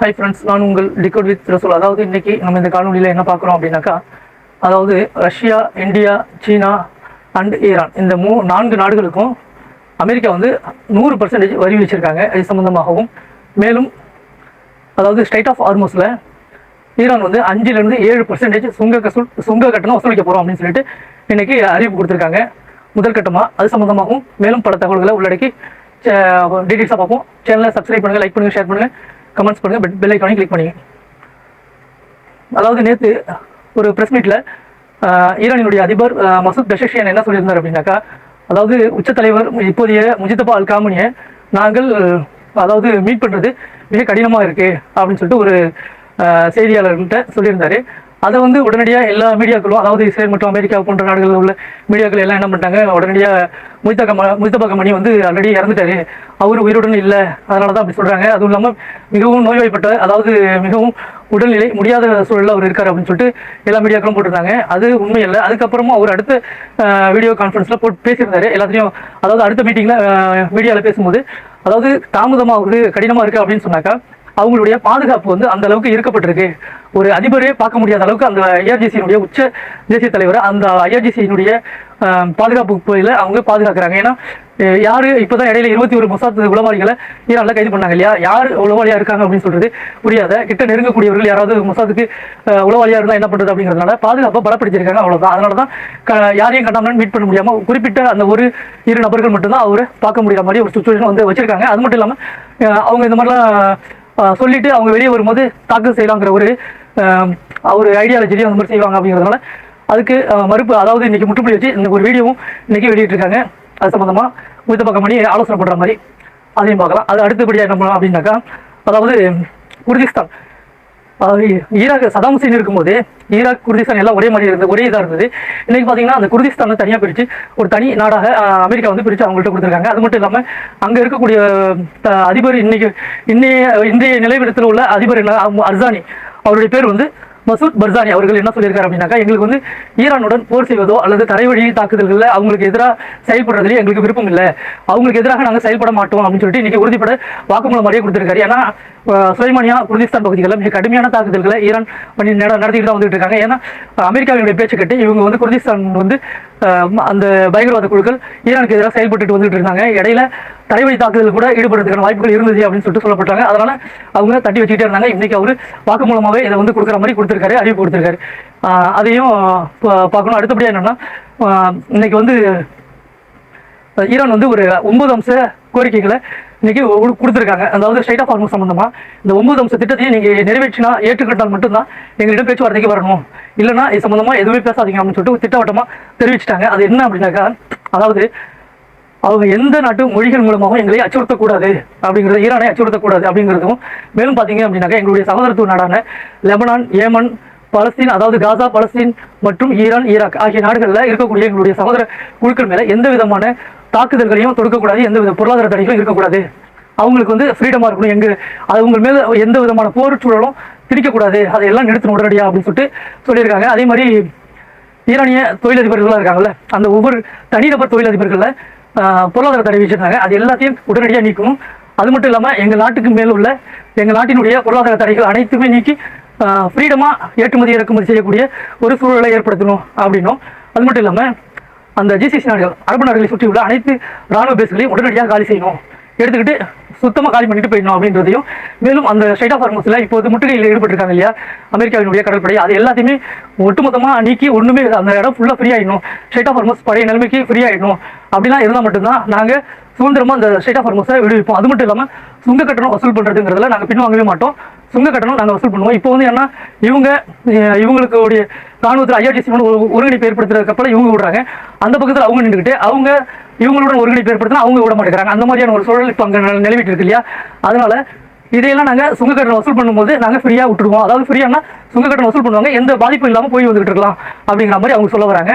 Hi friends, நான் உங்கள் decode with ரசூல். அதாவது இன்னைக்கு நம்ம இந்த காணொலியில் என்ன பார்க்குறோம் அப்படின்னாக்கா, அதாவது Russia, India, China and Iran இந்த 4 நாடுகளுக்கும் அமெரிக்கா வந்து 100% வரி வச்சுருக்காங்க. இது சம்மந்தமாகவும் மேலும் அதாவது ஸ்ட்ரைட் ஆஃப் ஹார்மோஸில் ஈரான் வந்து 5-7% சுங்க கட்டணம் வசூலிக்க போகிறோம் அப்படின்னு சொல்லிட்டு இன்றைக்கி அறிவிப்பு கொடுத்துருக்காங்க முதல் கட்டமாக. அது சம்மந்தமாகவும் மேலும் பல தகவல்களை உள்ளடக்கி டீட்டெயில்ஸாக பார்ப்போம். சேனலை சப்ஸ்கிரைப் பண்ணுங்கள், லைக் பண்ணுங்கள், ஷேர் பண்ணுங்கள், கமெண்ட்ஸ் பண்ணுங்கள், பெல் ஐக்கானை கிளிக் பண்ணிங்க. அதாவது நேற்று ஒரு ப்ரெஸ் மீட்டில் ஈரானினுடைய அதிபர் மசூத் பெஷக்ஷியான் என்ன சொல்லியிருந்தார் அப்படின்னாக்கா, அதாவது உச்சத்தலைவர் இப்போதைய முஜிதபா அல் காமனியை நாங்கள் அதாவது மீட் பண்ணுறது மிக கடினமாக இருக்குது அப்படின்னு சொல்லிட்டு ஒரு செய்தியாளர்கள்ட்ட சொல்லியிருந்தார். அதை வந்து உடனடியாக எல்லா மீடியாக்களும், அதாவது இஸ்ரேல் மற்றும் அமெரிக்கா போன்ற நாடுகளில் உள்ள மீடியாக்கள் எல்லாம் என்ன பண்ணிட்டாங்க, உடனடியாக முஜிதபா கமனி வந்து ஆல்ரெடி இறந்துட்டாரு, அவர் உயிருடன் இல்லை, அதனால தான் அப்படி சொல்கிறாங்க. அதுவும் இல்லாமல் மிகவும் நோய்வாய்ப்பட்ட, அதாவது மிகவும் உடல்நிலை முடியாத சூழலில் அவர் இருக்கார் அப்படின்னு சொல்லிட்டு எல்லா மீடியாக்களும் போட்டிருந்தாங்க. அது உண்மை இல்லை. அதுக்கப்புறமா அவர் அடுத்த வீடியோ கான்ஃபரன்ஸில் போட்டு பேசியிருந்தாரு எல்லாத்தையும். அதாவது அடுத்த மீட்டிங்கில் மீடியாவில் பேசும்போது, அதாவது தாமதமாக கடினமாக இருக்குது அப்படின்னு சொன்னாக்கா, அவங்களுடைய பாதுகாப்பு வந்து அந்த அளவுக்கு இருக்கப்பட்டிருக்கு. ஒரு அதிபரே பார்க்க முடியாத அளவுக்கு அந்த ஐஆர்ஜிசியினுடைய உச்ச தேசிய தலைவர் அந்த ஐஆர்ஜிசியினுடைய பாதுகாப்பு கோயில அவங்க பாதுகாக்கிறாங்க. ஏன்னா யார் இப்போதான் இடையில 21 மொசாத் உளவாளிகளை ஈரானில் கைது பண்ணாங்க இல்லையா, யார் உளவாளியா இருக்காங்க அப்படின்னு சொல்றது புரியாத கிட்ட நெருங்கக்கூடியவர்கள் யாராவது மொசாத்துக்கு உளவாளியா இருந்தால் என்ன பண்றது அப்படிங்கிறதுனால பாதுகாப்பை பலப்படுத்தியிருக்காங்க. அவ்வளவுதான். அதனால தான் யாரையும் கண்டாமல் மீட் பண்ண முடியாம குறிப்பிட்ட அந்த 1-2 நபர்கள் மட்டும்தான் அவரை பார்க்க முடியாத மாதிரி ஒரு சுச்சுவேஷன் வந்து வச்சிருக்காங்க. அது மட்டும் இல்லாமல் அவங்க இந்த மாதிரிலாம் சொல்லிட்டு அவங்க வெளியே வரும்போது தாக்கல் செய்யலாங்கிற ஒரு ஐடியாலஜிலையும் அந்த மாதிரி செய்வாங்க அப்படிங்கிறதுனால அதுக்கு மறுப்பு, அதாவது இன்னைக்கு முற்றுப்புள்ளி வச்சு இந்த ஒரு வீடியோவும் இன்னைக்கு வெளியிட்டிருக்காங்க. அது சம்மந்தமாக முஜிதபா கமனி ஆலோசனை பண்ணுற மாதிரி அதையும் பார்க்கலாம். அது அடுத்தபடியாக என்ன பண்ணலாம் அப்படின்னாக்கா, அதாவது குர்திஸ்தான், அதாவது ஈராக் சதாம் ஹுசைன் இருக்கும்போது ஈராக் குர்திஸ்தான் எல்லாம் ஒரே இதாக இருந்தது. இன்னைக்கு பார்த்தீங்கன்னா அந்த குர்திஸ்தானை தனியாக பிரித்து ஒரு தனி நாடாக அமெரிக்கா வந்து பிரித்து அவங்கள்ட்ட கொடுத்துருக்காங்க. அது மட்டும் இல்லாமல் அங்கே இருக்கக்கூடிய அதிபர் இன்றைய நிலைவிடத்தில் உள்ள அதிபர் அர்சானி, அவருடைய பேர் வந்து மசூத் பர்சானி அவர்கள் என்ன சொல்லியிருக்காரு அப்படின்னாக்கா, எங்களுக்கு வந்து ஈரானுடன் போர் செய்வதோ அல்லது தரைவழி தாக்குதல்களில் அவங்களுக்கு எதிராக செயல்படுறதுலேயே எங்களுக்கு விருப்பம் இல்லை, அவங்களுக்கு எதிராக நாங்கள் செயல்பட மாட்டோம் அப்படின்னு சொல்லிட்டு இன்னைக்கு உறுதிப்பட வாக்குமூலம் மாதிரியே கொடுத்துருக்காரு. ஏன்னா சுலைமானியா குர்திஸ்தான் பகுதிகளில் மிக கடுமையான தாக்குதல்களை ஈரான் நடத்திக்கிட்டு தான் வந்துட்டு இருக்காங்க. ஏன்னா அமெரிக்காவினுடைய பேச்சு கட்டி இவங்க வந்து குர்திஸ்தான் வந்து அந்த பயங்கரவாத குழுக்கள் ஈரானுக்கு எதிராக செயல்பட்டு வந்துட்டு இருந்தாங்க. இடையில தரைவழி தாக்குதல் கூட ஈடுபடுறதுக்கான வாய்ப்புகள் இருந்தது அப்படின்னு சொல்லிட்டு சொல்லப்பட்டாங்க. அதனால அவங்க தட்டி வச்சுக்கிட்டே இருந்தாங்க. இன்னைக்கு அவர் வாக்குமூலமாகவே இதை வந்து கொடுக்குற மாதிரி கொடுத்துருக்காரு, அறிவிப்பு கொடுத்துருக்காரு. அதையும் பார்க்கணும். அடுத்தபடியாக என்னன்னா, இன்னைக்கு வந்து ஈரான் வந்து ஒரு 9 அம்ச கோரிக்கைகளை இன்னைக்கு கொடுத்துருக்காங்க. அதாவது ஸ்ட்ரைட் ஆஃப் ஹார்மோஸ் சம்பந்தமா இந்த 9 அம்ச திட்டத்தையும் நீங்க நிறைவேற்றினா ஏற்றுக்கிட்டால் மட்டும்தான் எங்களிடம் பேச்சுவார்த்தைக்கு வரணும், இல்லைன்னா இது சம்பந்தமா எதுவுமே பேசாதீங்க அப்படின்னு சொல்லிட்டு திட்டவட்டமா தெரிவிச்சிட்டாங்க. அது என்ன அப்படின்னாக்கா, அதாவது அவங்க எந்த நாட்டு மொழிகள் மூலமாகவும் எங்களை அச்சுறுத்தக்கூடாது அப்படிங்கிறது, ஈரானை அச்சுறுத்தக்கூடாது அப்படிங்கிறதும், மேலும் பார்த்தீங்க அப்படின்னாக்கா எங்களுடைய சகோதரத்துவ நாடான லெபனான், ஏமன், பலஸ்தீன், அதாவது காசா, பலஸ்தீன் மற்றும் ஈரான், ஈராக் ஆகிய நாடுகளில் இருக்கக்கூடிய எங்களுடைய சகோதர குழுக்கள் மேலே எந்த விதமான தாக்குதல்களையும் தொடுக்கக்கூடாது, எந்த வித பொருளாதார தடைகளும் இருக்கக்கூடாது, அவங்களுக்கு வந்து ஃப்ரீடமாக இருக்கணும், அவங்க மேலே எந்த விதமான போர் சூழலும் திணிக்கக்கூடாது, அதையெல்லாம் நிறுத்தணும் உடனடியாக அப்படின்னு சொல்லிட்டு சொல்லியிருக்காங்க. அதே மாதிரி ஈரானிய தொழிலதிபர்களாக இருக்காங்கல்ல, அந்த ஒவ்வொரு தனிநபர் தொழிலதிபர்களில் பொருளாதார தடை வச்சிருந்தாங்க, அது எல்லாத்தையும் உடனடியாக நீக்கணும். அது மட்டும் இல்லாமல் எங்கள் நாட்டுக்கு மேல் உள்ள எங்கள் நாட்டினுடைய பொருளாதார தடைகள் அனைத்துமே நீக்கி ஃப்ரீடமாக ஏற்றுமதி இறக்குமதி செய்யக்கூடிய ஒரு சூழலை ஏற்படுத்தணும் அப்படின்னும், அது மட்டும் இல்லாமல் அந்த ஜிசிசி நாடுகள், அரபு நாடுகளை சுற்றி உள்ள அனைத்து இராணுவ பேஸ்களையும் உடனடியாக காலி செய்யணும், எடுத்துக்கிட்டு சுத்தமாக காலி பண்ணிட்டு போயிடணும் அப்படின்றதையும், மேலும் அந்த ஸ்ட்ரைட் ஆஃப் ஹார்மோஸில் இப்போது முற்றுகையில் ஈடுபட்டிருக்காங்க இல்லையா அமெரிக்காவினுடைய கடற்படை, அது எல்லாத்தையுமே ஒட்டுமொத்தமாக நீக்கி ஒன்றுமே அந்த இடம் ஃபுல்லாக ஃப்ரீ ஆகிடணும், ஸ்ட்ரைட் ஆஃப் ஹார்மோஸ் பழைய நிலைமைக்கு ஃப்ரீ ஆகிடணும். அப்படிலாம் இருந்தால் மட்டும்தான் நாங்கள் சுதந்திரமாக அந்த ஸ்ட்ரைட் ஆஃப் ஹார்மோஸை விடுவிப்போம். அது மட்டும் இல்லாமல் சுங்க கட்டணம் வசூல் பண்ணுறதுங்கிறதுல நாங்கள் பின்வாங்கவே மாட்டோம், சுங்க கட்டணம் நாங்கள் வசூல் பண்ணுவோம். இப்போ வந்து ஏன்னா இவங்களுக்கு ராணுவத்தில் ஐஆர்டிசி ஒருங்கிணைப்பு ஏற்படுத்துகிற கப்பலை இவங்க விடுறாங்க, அந்த பக்கத்தில் அவங்க நின்றுக்கிட்டு இவங்களுடன் ஒருங்கிணைப்பு ஏற்படுத்தினா அவங்க விட மாட்டேங்கிறாங்க. அந்த மாதிரியான ஒரு சூழல் இப்போ அங்கே நிலவிட்டு இருக்கு இல்லையா. அதனால இதையெல்லாம் நாங்கள் சுங்க கட்டணம் வசூல் பண்ணும்போது நாங்கள் ஃப்ரீயாக விட்டுருவோம். அதாவது ஃப்ரீயானா சுங்க கட்டணம் வசூல் பண்ணுவாங்க, எந்த பாதிப்பும் இல்லாமல் போய் வந்துகிட்டு இருக்கலாம் அப்படிங்கிற மாதிரி அவங்க சொல்ல வராங்க.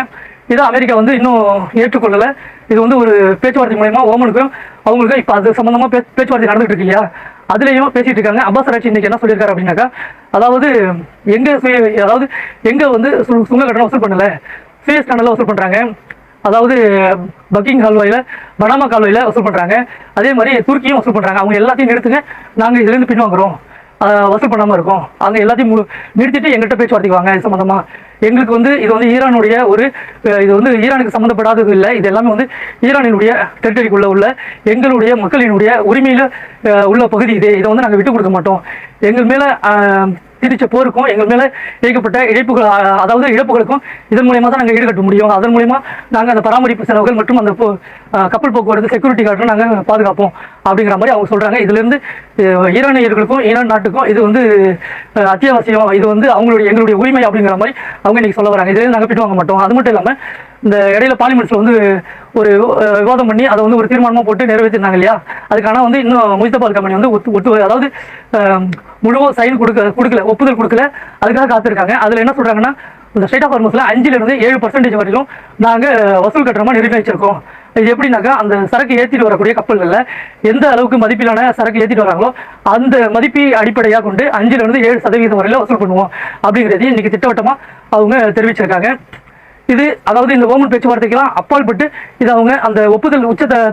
இதை அமெரிக்கா வந்து இன்னும் ஏற்றுக்கொள்ளலை. இது வந்து ஒரு பேச்சுவார்த்தை மூலமா ஓமனுக்கும் அவங்களுக்கும் இப்போ அது சம்பந்தமாக பேச்சுவார்த்தை நடந்துட்டு இருக்கு இல்லையா, அதுலேயும் பேசிட்டு இருக்காங்க. அப்பாஸ் ஆராய்ச்சி இன்னைக்கு என்ன சொல்லியிருக்காரு அப்படின்னாக்கா, அதாவது எங்க வந்து சுங்க கட்டணம் வசூல் பண்ணல, சுயஸ் கனலில் வசூல் பண்ணுறாங்க, அதாவது பக்கிங் கால்வாயில், பனாமா கால்வாயில் வசூல் பண்ணுறாங்க, அதே மாதிரி துருக்கியும் வசூல் பண்ணுறாங்க. அவங்க எல்லாத்தையும் நிறுத்துங்க, நாங்கள் இதுலேருந்து பின்வாங்குறோம் வசூல் பண்ணாமல் இருக்கும். அங்கே எல்லாத்தையும் நிறுத்திட்டு எங்கள்கிட்ட பேச்சுவார்த்தைக்கு வாங்க இது சம்மந்தமாக. எங்களுக்கு வந்து இது வந்து ஈரானுடைய இது வந்து ஈரானுக்கு சம்மந்தப்படாதது இல்லை. இது எல்லாமே வந்து ஈரானினுடைய டெரிட்டரிக்குள்ளே உள்ள எங்களுடைய மக்களினுடைய உரிமையில் உள்ள பகுதி இது. இதை வந்து நாங்கள் விட்டு கொடுக்க மாட்டோம். எங்கள் மேலே திரிச்ச போருக்கும் எங்கள் மேலே இழைக்கப்பட்ட இழப்புகள், அதாவது இழப்புகளுக்கும் இதன் மூலயமா தான் நாங்கள் ஈடுகட்ட முடியும். அதன் மூலயமா நாங்கள் அந்த பராமரிப்பு செலவுகள் மற்றும் அந்த கப்பல் போக்குவரத்து செக்யூரிட்டி கார்டும் நாங்கள் பாதுகாப்போம் அப்படிங்கிற மாதிரி அவங்க சொல்கிறாங்க. இதுலேருந்து ஈரானியர்களுக்கும் ஈரான் நாட்டுக்கும் இது வந்து அத்தியாவசியம், இது வந்து எங்களுடைய உரிமை அப்படிங்கிற மாதிரி அவங்க இன்றைக்கி சொல்ல வராங்க. இதுலேருந்து நாங்கள் பிட்டு வாங்க மாட்டோம். அது மட்டும் இல்லாமல் இந்த இடையில பார்லிமெண்ட்ஸில் வந்து ஒரு விவாதம் பண்ணி அதை வந்து ஒரு தீர்மானமாக போட்டு நிறைவேற்றிருந்தாங்க இல்லையா. அதுக்கான வந்து இன்னும் முஜ்தபா அல் கமானி வந்து அதாவது முழுவ சைன் கொடுக்கல, ஒப்புதல் கொடுக்கல. அதுக்காக காத்திருக்காங்க. அதில் என்ன சொல்கிறாங்கன்னா, இந்த ஸ்டேட் ஆஃப் ஹார்மஸில் 5% 7% வரையிலும் நாங்கள் வசூல் கட்டணமாக நிர்ணயிச்சிருக்கோம். இது எப்படின்னாக்கா, அந்த சரக்கு ஏற்றிட்டு வரக்கூடிய கப்பல்களில் எந்த அளவுக்கு மதிப்பிலான சரக்கு ஏற்றிட்டு வராங்களோ அந்த மதிப்பை அடிப்படையாக கொண்டு 5% வரையில வசூல் பண்ணுவோம் அப்படிங்கிறதையும் இன்றைக்கி திட்டவட்டமாக அவங்க தெரிவிச்சிருக்காங்க. இது அதாவது இந்த ஓமன் பேச்சுவார்த்தைக்கெல்லாம் அப்பால் பட்டு இது அவங்க அந்த ஒப்புதல்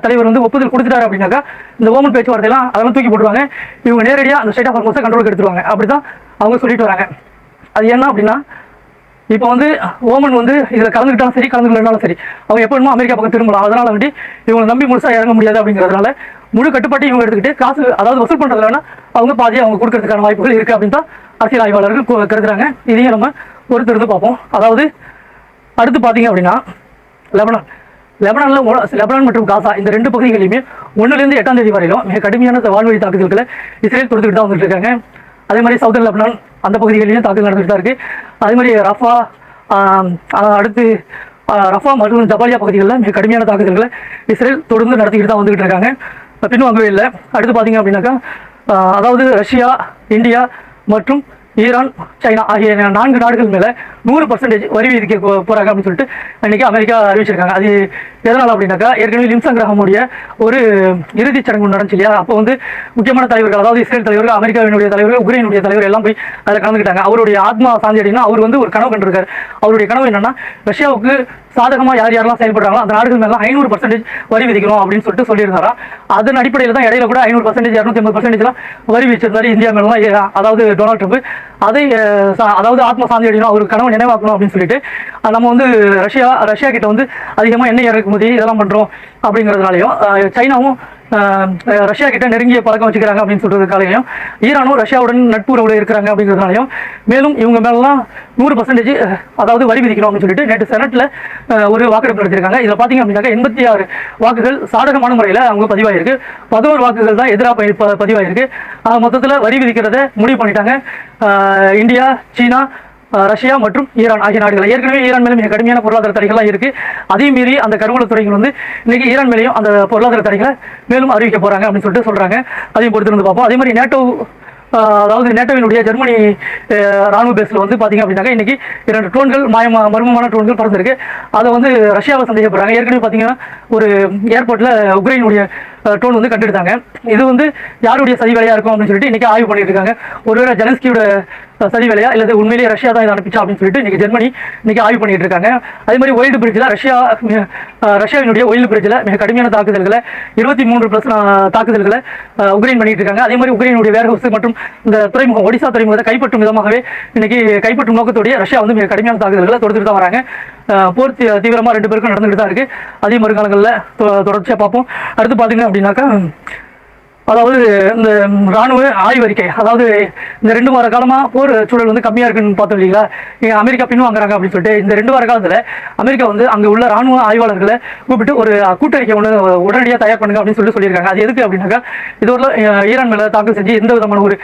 தலைவர் வந்து ஒப்புதல் கொடுத்துட்டாரு அப்படின்னாக்கா இந்த ஓமன் பேச்சுவார்த்தையெல்லாம் அதெல்லாம் தூக்கி போட்டுருவாங்க. இவங்க நேரடியாக அந்த ஸ்டேட் ஆஃப் ஹார்மஸை கண்ட்ரோலுக்கு எடுத்துருவாங்க. அப்படி தான் அவங்க சொல்லிட்டு வராங்க. அது என்ன அப்படின்னா, இப்போ வந்து ஓமன் வந்து இதில் கலந்துக்கிட்டாலும் சரி கலந்துக்கிட்டாலும் சரி அவங்க எப்போ வேணுமோ அமெரிக்கா பக்கம் திரும்பலாம். அதனால் வந்து இவங்க நம்பி முழுசாக இறங்க முடியாது. அப்படிங்கிறதுனால முழு கட்டுப்பாட்டை இவங்க எடுத்துக்கிட்டு காசு அதாவது வசூல் பண்ணுறது வேணா அவங்க பாதியாக அவங்க கொடுக்கறதுக்கான வாய்ப்புகள் இருக்குது அப்படின்னு தான் அரசியல் ஆய்வாளர்கள் கருதுறாங்க. இதையும் நம்ம பொறுத்திருந்து பார்ப்போம். அதாவது அடுத்து பார்த்தீங்க அப்படின்னா, லெபனான் மற்றும் காசா இந்த 2 பகுதிகளையுமே 1லேருந்து 8ஆம் தேதி வரையிலும் மிக கடுமையான வான்வழி தாக்குதல்களை இஸ்ரேல் தொடுத்துக்கிட்டு தான் வந்துட்டு இருக்காங்க. அதே மாதிரி சவுதர்ன் லெபனான் அந்த பகுதிகளிலும் தாக்குதல் நடந்துகிட்டு தான் இருக்குது. அதே மாதிரி அடுத்து ரஃபா மற்றும் ஜபாலியா பகுதிகளில் மிக கடுமையான தாக்குதல்களை இஸ்ரேல் தொடர்ந்து நடத்திக்கிட்டு தான் வந்துகிட்டு இருக்காங்க. பின்வாங்கவே இல்லை. அடுத்து பார்த்தீங்க அப்படின்னாக்கா, அதாவது ரஷ்யா, இந்தியா மற்றும் ஈரான், சைனா ஆகிய 4 நாடுகள் மேலே 100% வரி விதிக்க போகிறாங்க அப்படின்னு சொல்லிட்டு இன்றைக்கி அமெரிக்கா அறிவிச்சிருக்காங்க. அது எதனால் அப்படின்னாக்கா, ஏற்கனவே லிம்சங் கிரகமுடைய ஒரு இறுதிச் சடங்கு நடந்துச்சு இல்லையா. அப்போ வந்து முக்கியமான தலைவர்கள், அதாவது இஸ்ரேல் தலைவர்கள், அமெரிக்காவினுடைய தலைவர்கள், உக்ரைனுடைய தலைவர் எல்லாம் போய் அதில் கலந்துக்கிட்டாங்க. அவருடைய ஆத்மா சாந்தி அடைனா அவர் வந்து ஒரு கனவு கண்டிருக்காரு. அவருடைய கனவு என்னன்னா, ரஷ்யாவுக்கு சாதகமாக யாரெல்லாம் செயல்படுறாங்களோ அந்த நாடுகள் மேலே 500% வரி விதிக்கணும் அப்படின்னு சொல்லிட்டு சொல்லியிருந்தாரா. அதன் அடிப்படையில் தான் இடையில கூட 500%, 250% வரி விதிச்சிருந்தாரு இந்தியா மேலாம். அதாவது டொனால்ட் ட்ரம்ப் அதை அதாவது ஆத்ம சாந்தி அடையணும், அவருக்கு கனவு நினைவாக்கணும் அப்படின்னு சொல்லிட்டு நம்ம வந்து ரஷ்யா கிட்ட வந்து அதிகமாக எண்ணெய் இறக்குமதி இதெல்லாம் பண்ணுறோம் அப்படிங்கிறதுனாலையும், சைனாவும் ரஷ்யா கிட்ட நெருங்கிய பழக்கம் வச்சுக்கிறாங்க அப்படின்னு சொல்றதுக்காலையும், ஈரானும் ரஷ்யாவுடன் நட்புறவுல இருக்கிறாங்க அப்படிங்கிறதுனாலையும், மேலும் இவங்க மேலாம் 100% அதாவது வரி விதிக்கணும் அப்படின்னு சொல்லிட்டு நேற்று செனட்ல ஒரு வாக்கெடுப்பு நடத்திருக்காங்க. இதில் பார்த்தீங்க அப்படின்னாக்கா 86 வாக்குகள் சாதகமான முறையில் அவங்க பதிவாயிருக்கு, 11 வாக்குகள் தான் எதிராக பதிவாயிருக்கு. மொத்தத்தில் வரி விதிக்கிறத முடிவு பண்ணிட்டாங்க. இந்தியா, சீனா, ரஷ்யா மற்றும் ஈரான் ஆகிய நாடுகள். ஏற்கனவே ஈரான் மேலும் மிக கடுமையான பொருளாதார தடைகள்லாம் இருக்குது. அதே மீறி அந்த கருவூலத்துறைகள் வந்து இன்னைக்கு ஈரான் மேலேயும் அந்த பொருளாதார தடைகளை மேலும் அறிவிக்க போகிறாங்க அப்படின்னு சொல்லிட்டு சொல்கிறாங்க. அதையும் பொறுத்து வந்து பார்ப்போம். அதே மாதிரி அதாவது நேட்டோவினுடைய ஜெர்மனி ராணுவ பேஸில் வந்து பார்த்தீங்க அப்படின்னாக்கா இன்றைக்கி 2 ட்ரோன்கள் மர்மமான ட்ரோன்கள் பறந்துருக்கு. அதை வந்து ரஷ்யாவை சந்தேகப்படுறாங்க. ஏற்கனவே பார்த்தீங்கன்னா ஒரு ஏர்போர்ட்டில் உக்ரைனுடைய ட்ரோன் வந்து கண்டெடுத்தாங்க. இது வந்து யாருடைய சதி வேலையாக இருக்கும் அப்படின்னு சொல்லிட்டு இன்றைக்கி ஆய்வு பண்ணிட்டு இருக்காங்க. ஒருவேளை ஜெலன்ஸ்கியோட சதி வேலையா இல்லை உண்மையிலேயே ரஷ்யா தான் இதை அனுப்பிச்சா அப்படின்னு சொல்லிட்டு இன்றைக்கி ஜெர்மனி இன்றைக்கி ஆய்வு பண்ணிட்டு இருக்காங்க. அதே மாதிரி ஒயில்டு பிரிட்ஜில் ரஷ்யாவினுடைய ஒயில்டு பிரிட்ஜில் மிக கடுமையான தாக்குதல்களை 23+ தாக்குதல்களை உக்ரைன் பண்ணிட்டு இருக்காங்க. அதே மாதிரி உக்ரைனுடைய வேர்ஹவுஸ் மற்றும் இந்த துறைமுகம், ஒடிசா துறைமுகத்தை கைப்பற்றும் விதமாகவே இன்னைக்கு கைப்பற்றும் நோக்கத்தோடைய ரஷ்யா வந்து மிக கடுமையான தாக்குதல்களை தொடுத்துட்டு தான் வராங்க. போர் தீவிரமாக 2 பேருக்கும் நடந்துகிட்டு தான் இருக்குது. அதே வருங்காலங்களில் தொடர்ச்சியாக பார்ப்போம். அடுத்து பார்த்தீங்க அப்படின்னாக்கா, அதாவது இந்த ராணுவ ஆய்வறிக்கை, அதாவது இந்த 2 வார காலமாக போர் சூழல் வந்து கம்மியாக இருக்குன்னு பார்த்தோம் இல்லைங்களா. அமெரிக்கா பின்வாங்குறாங்க அப்படின்னு சொல்லிட்டு இந்த 2 வார காலத்தில் அமெரிக்கா வந்து அங்கே உள்ள ராணுவ ஆய்வாளர்களை கூப்பிட்டு ஒரு கூட்டறிக்கை ஒன்று உடனடியாக தயார் பண்ணுங்க அப்படின்னு சொல்லியிருக்காங்க. அது எதுக்கு அப்படின்னாக்கா, இதோட ஈரான் மேலே தாக்கல் செஞ்சு எந்த விதமான ஒரு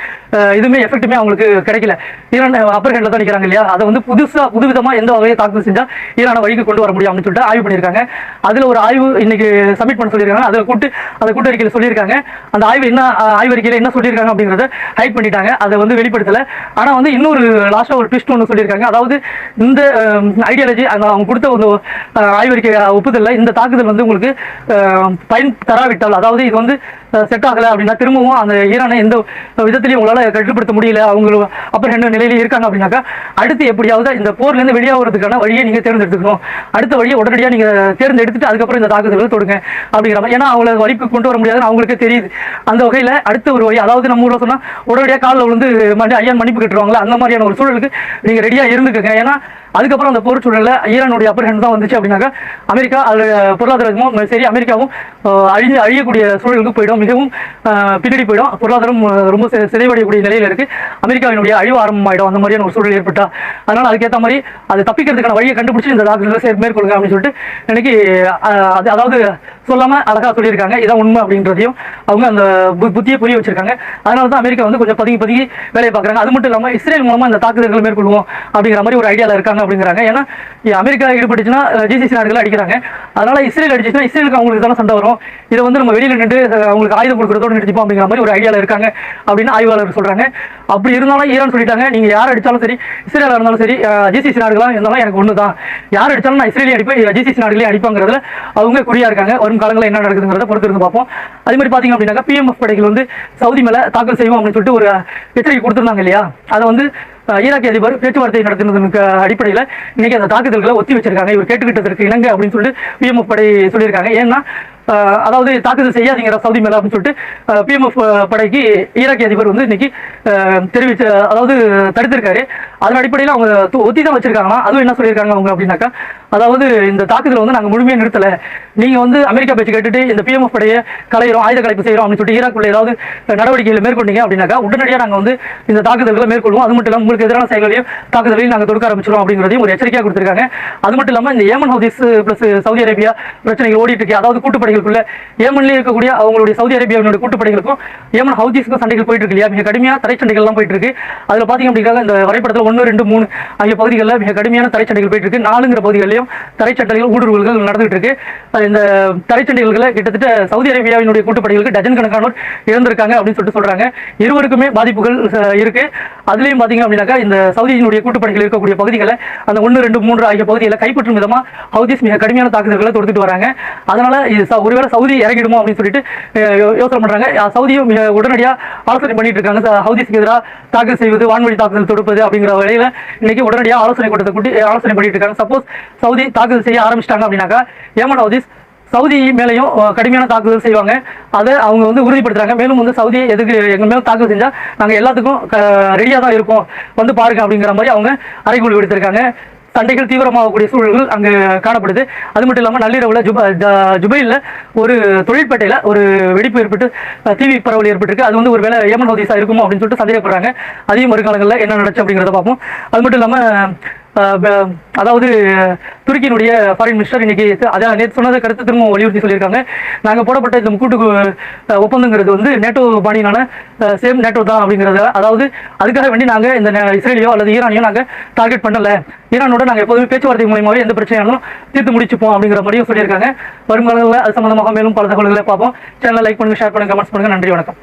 இதுவுமே எஃபெக்ட்டுமே அவங்களுக்கு கிடைக்கல. ஈரான் அப்பர் ஹேண்டில் தான் நிற்கிறாங்க இல்லையா. அதை வந்து புதுவிதமாக எந்த வகையை தாக்கல் செஞ்சால் ஈரானை வழிக்கு கொண்டு வர முடியும் அப்படின்னு சொல்லிட்டு ஆய்வு பண்ணியிருக்காங்க. அதில் ஒரு ஆய்வு இன்னைக்கு சப்மிட் பண்ண சொல்லியிருக்காங்க. அதை கூட்டறிக்கையில் சொல்லியிருக்காங்க. அந்த என்ன ஆய்வறிக்கையில் என்ன சொல்லியிருக்காங்க அப்படிங்கிறத ஹைட் பண்ணிட்டாங்க, அதை வந்து வெளிப்படுத்தலை. ஆனால் வந்து இன்னொரு லாஸ்ட்டாக ஒரு ட்விஸ்ட் ஒன்று சொல்லியிருக்காங்க. அதாவது இந்த ஐடியாலஜி அவங்க கொடுத்த ஒரு ஆய்வறிக்கை ஒப்புதலில் இந்த தாக்குதல் வந்து உங்களுக்கு பயன் தராவிட்டால், அதாவது இது வந்து செட் ஆகலை அப்படின்னா திரும்பவும் அந்த ஈரானை எந்த விதத்திலையும் உங்களால் கட்டுப்படுத்த முடியல, அவங்க அப்பர் ஹேண்ட் நிலையில இருக்காங்க அப்படின்னாக்கா அடுத்து எப்படியாவது இந்த போர்லேருந்து வெளியாகிறதுக்கான வழியை நீங்கள் தேர்ந்தெடுத்துக்கணும். அடுத்த வழியை உடனடியாக நீங்கள் தேர்ந்தெடுத்துட்டு அதுக்கப்புறம் இந்த தாக்குதல்களை தொடுங்க அப்படிங்கிற மாதிரி. ஏன்னா அவங்கள வழிக்கு கொண்டு வர முடியாதுன்னு அவங்களுக்கே தெரியுது. அந்த வகையில் அடுத்த ஒரு வழி, அதாவது நம்ம ஊரில் சொன்னால் உடனடியாக காலில் விழுந்து ஐயான் மன்னிப்பு கட்டுருவாங்களா, அந்த மாதிரியான ஒரு சூழலுக்கு நீங்கள் ரெடியாக இருந்துக்கங்க. ஏன்னா அதுக்கப்புறம் அந்த போர் சூழலில் ஈரானுடைய அப்பர் ஹேண்ட் தான் வந்துச்சு அப்படின்னாக்கா அமெரிக்கா அது பொருளாதாரமும் சரி அமெரிக்காவும் அழியக்கூடிய சூழலுக்கு போயிடும், மிகவும் பின்னாடி போயிடும். பொருளாதாரம் ரொம்ப சிதைவடையக்கூடிய நிலையில் இருக்குது. அமெரிக்காவினுடைய அழிவு ஆரம்பமாயிடும் அந்த மாதிரியான ஒரு சூழல் ஏற்பட்டா. அதனால் அதுக்கேற்ற மாதிரி அது தப்பிக்கிறதுக்கான வழியை கண்டுபிடிச்சி இந்த தாக்குதலை மேற்கொள்ளுங்க அப்படின்னு சொல்லிட்டு இன்னைக்கு அதாவது சொல்லாமல் அழகாக சொல்லியிருக்காங்க. இதான் உண்மை அப்படின்றதையும் அவங்க அந்த புத்தியை புரிய வச்சிருக்காங்க. அதனால தான் அமெரிக்கா வந்து கொஞ்சம் பதுங்கி வேலையை பார்க்குறாங்க. அது மட்டும் இல்லாமல் இஸ்ரேல் மூலமாக இந்த தாக்குதல்களை மேற்கொள்வோம் அப்படிங்கிற மாதிரி ஒரு ஐடியாவில் இருக்காங்க அப்படிங்கிறாங்க. ஏன்னா அமெரிக்கா ஈடுபட்டுச்சுன்னா ஜிசிசி நாடுகள் அடிக்கிறாங்க. அதனால இஸ்ரேல் அடிச்சுன்னா இஸ்ரேலுக்கு அவங்களுக்கு தானே சண்டை வரும். இதை வந்து நம்ம வெளியில் நின்று அவங்களுக்கு ஆயுதம் கொடுக்குறதோடு நிறுத்திப்போம் அப்படிங்கிற மாதிரி ஒரு ஐடியாவில் இருக்காங்க அப்படின்னு ஆய்வாளர்கள் சொல்றாங்க. அப்படி இருந்தாலும் ஈரான் சொல்லிட்டாங்க, நீங்க யார் அடிச்சாலும் சரி, இஸ்ரேலா இருந்தாலும் சரி, ஜிசிசி நாடுகளா இருந்தாலும் எனக்கு ஒன்று தான், யார் அடிச்சாலும் நான் இஸ்ரேலையும் அடிப்பேன், ஜிசிசி நாடுகளையும் அடிப்பாங்கிறதுல அவங்க குறியா இருக்காங்க. வரும் காலங்களில் என்ன நடக்குதுங்கிறத பொறுத்து இருந்து பார்ப்போம். அதே மாதிரி பார்த்தீங்க அப்படின்னாக்கா பிஎம்எஃப் படைகள் வந்து சவுதி மேலே தாக்கல் செய்வோம் அப்படின்னு சொல்லிட்டு ஒரு எச்சரிக்கை கொடுத்துருந்தாங்க இல்லையா, அதை வந்து ஈராக் அதிபர் பேச்சுவார்த்தை நடத்தினதுக்கு அடிப்படையில் இன்னைக்கு அந்த தாக்குதல்களை ஒத்தி வச்சிருக்காங்க. இவர் கேட்டுக்கிட்டதற்கு இணங்க அப்படின்னு சொல்லிட்டு பிஎம்எஃப் படை சொல்லியிருக்காங்க. ஏன்னா அதாவது தாக்குதல் செய்யாதீங்கிற சவுதி மேலே அப்படின்னு சொல்லிட்டு பிஎம்எஃப் படைக்கு ஈராக் அதிபர் வந்து இன்னைக்கு அதாவது தடுத்திருக்காரு. அதன் அடிப்படையில் அவங்க ஒத்தி தான் வச்சிருக்காங்களா. அதுவும் என்ன சொல்லியிருக்காங்க அவங்க அப்படின்னாக்கா, அதாவது இந்த தாக்குதல் வந்து நாங்கள் முழுமையாக நிறுத்தலை, நீங்கள் வந்து அமெரிக்கா பேச்சு கேட்டுட்டு இந்த பிஎம்எஃப் படையை கலையிறோம், ஆயுத கலைப்பு செய்கிறோம் அப்படின்னு சொல்லிட்டு ஈராக்குள்ள ஏதாவது நடவடிக்கைகளை மேற்கொண்டீங்க அப்படின்னாக்கா உடனடியாக நாங்கள் வந்து இந்த தாக்குதல்களை மேற்கொள்வோம். அது மட்டும் இல்லாமல் உங்களுக்கு எதிரான செயல்களையும் தாக்குதலையும் நாங்கள் தொடுக்க ஆரம்பிச்சிடும் அப்படிங்கிறதையும் ஒரு எச்சரிக்கையாக கொடுத்திருக்காங்க. அது மட்டும் இல்லாமல் இந்த Yemen Houthis plus Saudi Arabia பிரச்சனைகள் ஓடிட்டு இருக்கு. அதாவது கூட்டுப்படைகளுக்குள்ள ஏமன்லேயே இருக்கக்கூடிய அவங்களுடைய சவுதி அரேபியாவினுடைய கூட்டுப்படைகளுக்கும் ஏமன் ஹவுதிஸ்க்கும் சண்டைகள் போயிட்டு இருக்கு இல்லையா, மிக கடுமையான தரைச்சண்டைகள்லாம் போயிட்டு இருக்கு. அதில் பார்த்தீங்க அப்படின்னா இந்த வரைபடத்தில் 1, 2, 3 ஆகிய பகுதிகளில் மிக கடுமையான தரைச்சண்டைகள் போயிட்டு இருக்கு. 4ங்கிற பகுதிகளிலும் தரைச்சண்டைகள் ஊடுருவல்கள் நடந்துகிட்டு இருக்கு. இந்த தரைச்சண்டைகளை கிட்டத்தட்ட சவுதி அரேபியாவினுடைய கூட்டுப்படைகளுக்கு டஜன் கணக்கானோர் இறந்திருக்காங்க அப்படின்னு சொல்லிட்டு சொல்றாங்க. இருவருக்குமே பாதிப்புகள் இருக்கு. அதுலயும் பாத்தீங்க அப்படின்னாக்கா இந்த சவுதியினுடைய கூட்டுப்படைகள் இருக்கக்கூடிய பகுதிகளை அந்த 1, 2, 3 ஆகிய பகுதிகளை கைப்பற்றும் விதமா ஹவுதிஸ் மிக கடுமையான தாக்குதல்களை தொடுத்துட்டு வராங்க. அதனால ஒருவேளை சவுதி இறங்கிடுமோ அப்படின்னு சொல்லிட்டு யோசனை பண்றாங்க. சவுதியும் மிக உடனடியாக ஆலோசனை பண்ணிட்டு இருக்காங்க. ஹவுதிஸ்க்கு எதிராக தாக்குதல் செய்வது, வான்வழி தாக்குதல் தொடுப்பது அப்படிங்கிற வகையில இன்னைக்கு உடனடியாக ஆலோசனை கூட்டத்தை கூட்டி ஆலோசனை பண்ணிட்டு இருக்காங்க. சப்போஸ் சவுதி தாக்குதல் செய்ய ஆரம்பிச்சிட்டாங்க அப்படின்னாக்கா ஏமன் ஹவுதிஸ் சவுதி மேலையும் கடுமையான தாக்குதல் செய்வாங்க. அதை அவங்க வந்து உறுதிப்படுத்துறாங்க. மேலும் வந்து சவுதி எதுக்கு எங்க மேலும் தாக்குதல் செஞ்சா நாங்கள் எல்லாத்துக்கும் ரெடியாக தான் இருப்போம், வந்து பாருங்க அப்படிங்கிற மாதிரி அவங்க அறைகூலி விடுத்திருக்காங்க. சண்டைகள் தீவிரமாகக்கூடிய சூழல்கள் அங்கே காணப்படுது. அது மட்டும் இல்லாமல் நள்ளிரவில் ஜுபைலில் ஒரு தொழிற்பேட்டையில் ஒரு வெடிப்பு ஏற்பட்டு தீ பரவல் ஏற்பட்டிருக்கு. அது வந்து ஒரு வேளை ஏமன் ஹவுதிஸாக இருக்குமோ அப்படின்னு சொல்லிட்டு சந்தேகப்படுறாங்க. அதையும் வருங்காலங்களில் என்ன நடந்துச்சு அப்படிங்கிறத பார்ப்போம். அது மட்டும் இல்லாமல் அதாவது துருக்கியினுடைய ஃபாரின் மினிஸ்டர் இன்னைக்கு அதான் நேற்று சொன்னதை கருத்து திரும்ப வலியுறுத்தி சொல்லியிருக்காங்க. நாங்கள் போடப்பட்ட இந்த கூட்டு ஒப்பந்தங்கிறது வந்து நேட்டோ பாணியான சேம் நேட்டோ தான் அப்படிங்கிறத, அதாவது அதுக்காக வேண்டி நாங்கள் இந்த இஸ்ரேலியோ அல்லது ஈரானியோ நாங்கள் டார்கெட் பண்ணலை, ஈரானோட நாங்கள் எப்போதுமே பேச்சுவார்த்தை மூலமாகவே எந்த பிரச்சனையாலும் தீர்த்து முடிச்சுப்போம் அப்படிங்கிற மாதிரியும் சொல்லியிருக்காங்க. வருங்காலங்களில் அது சம்பந்தமாக மேலும் பல தகவல்களை பார்ப்போம். சேனலை லைக் பண்ணுங்கள், ஷேர் பண்ணுங்கள், கமெண்ட்ஸ் பண்ணுங்கள். நன்றி, வணக்கம்.